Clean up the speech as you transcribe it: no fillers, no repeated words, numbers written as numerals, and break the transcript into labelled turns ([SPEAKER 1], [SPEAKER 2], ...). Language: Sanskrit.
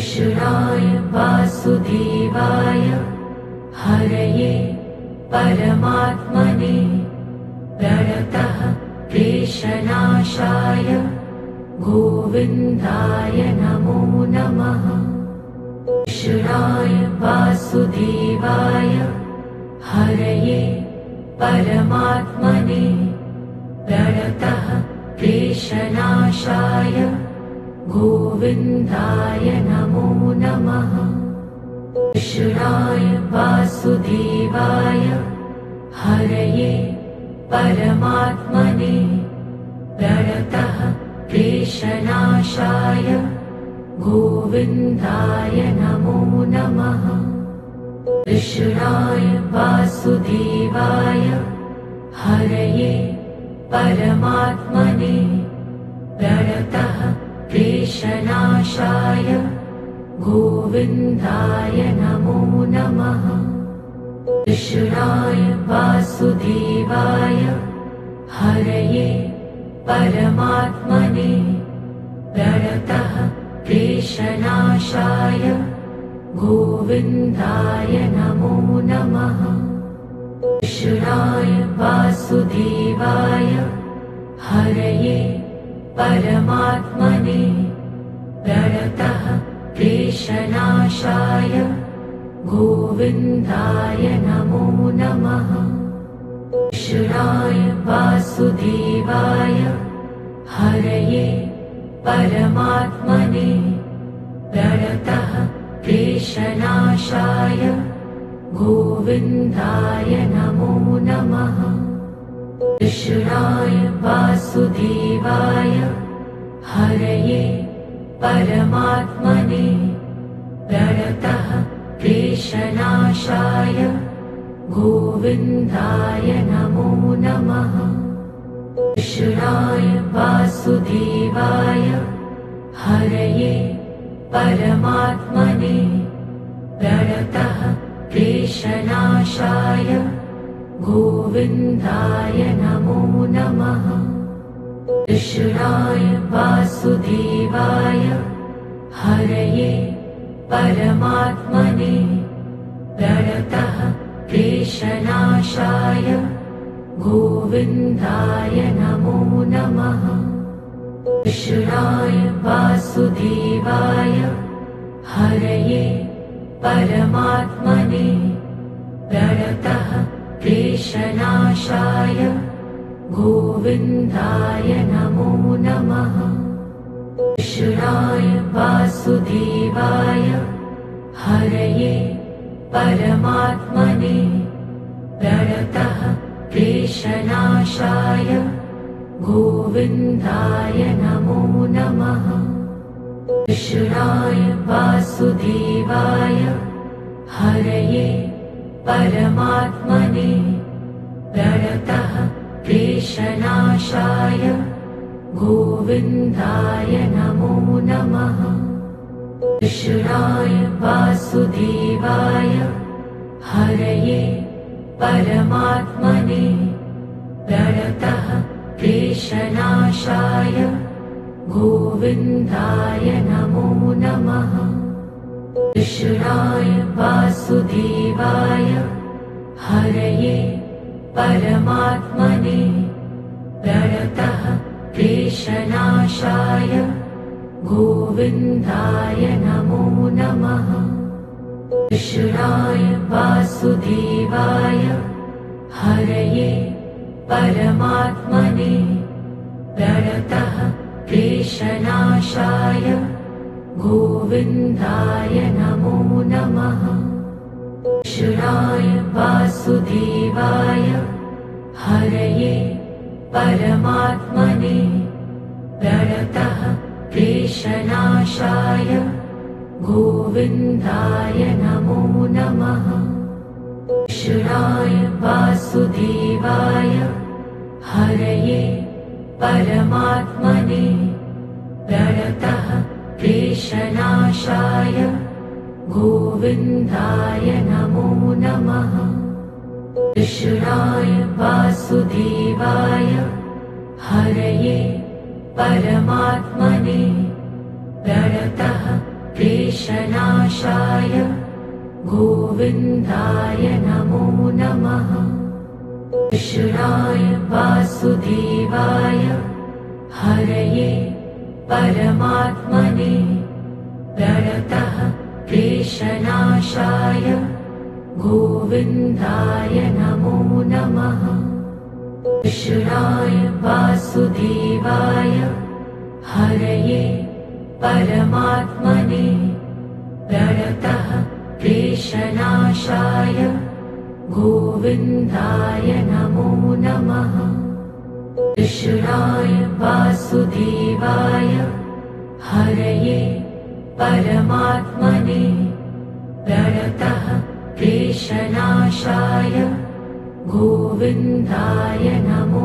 [SPEAKER 1] कृष्णाय वासुदेवाय हरये परमात्मने प्रणतः क्लेशनाशाय गोविन्दाय नमो नमः। कृष्णाय वासुदेवाय हरये परमात्मने प्रणतः क्लेशनाशाय गोविन्दाय नमो नमः। कृष्णाय वासुदेवाय हरये परमात्मने प्रणतः क्लेशनाशाय गोविन्दाय नमो नमः। कृष्णाय वासुदेवाय हरये परमात्मने प्रणतः क्लेशनाशाय गोविन्दाय नमो नमः। कृष्णाय वासुदेवाय हरये परमात्मने प्रणतः क्लेशनाशाय गोविन्दाय नमो नमः। कृष्णाय वासुदेवाय हरये परमात्मने प्रणतः क्लेशनाशाय गोविन्दाय नमो नमः। कृष्णाय वासुदेवाय हरये परमात्मने प्रणतः क्लेशनाशाय गोविन्दाय नमो नमः। कृष्णाय वासुदेवाय हरये परमात्मने प्रणतः क्लेशनाशाय गोविन्दाय नमो नमः। कृष्णाय वासुदेवाय हरये परमात्मने प्रणतः क्लेशनाशाय गोविन्दाय नमो नमः। कृष्णाय वासुदेवाय हरये परमात्मने प्रणतः क्लेशनाशाय गोविन्दाय नमो नमः। कृष्णाय वासुदेवाय हरये परमात्मने प्रणतः क्लेशनाशाय गोविन्दाय नमो नमः। कृष्णाय वासुदेवाय हरये परमात्मने प्रणतः क्लेशनाशाय गोविन्दाय नमो नमः। कृष्णाय वासुदेवाय हरये परमात्मने प्रणतः क्लेशनाशाय गोविन्दाय नमो नमः। कृष्णाय वासुदेवाय हरये परमात्मने प्रणतः क्लेशनाशाय गोविन्दाय नमो नमः। कृष्णाय वासुदेवाय हरये परमात्मने प्रणतः क्लेशनाशाय गोविन्दाय नमो नमः। कृष्णाय वासुदेवाय हरये परमात्मने प्रणतः क्लेशनाशाय गोविन्दाय नमो नमः। कृष्णाय वासुदेवाय हरये परमात्मने प्रणतः क्लेशनाशाय गोविन्दाय नमो नमः। कृष्णाय वासुदेवाय हरये परमात्मने प्रणतः क्लेशनाशाय गोविन्दाय नमो नमः। कृष्णाय वासुदेवाय हरये परमात्मने प्रणतः क्लेशनाशाय गोविन्दाय नमो नमः। कृष्णाय वासुदेवाय हरये परमात्मने प्रणतः क्लेशनाशाय गोविन्दाय नमो नमः। कृष्णाय वासुदेवाय हरये परमात्मने प्रणतः क्लेशनाशाय गोविन्दाय नमो नमः। कृष्णाय वासुदेवाय हरये परमात्मने प्रणतः क्लेशनाशाय गोविन्दाय नमो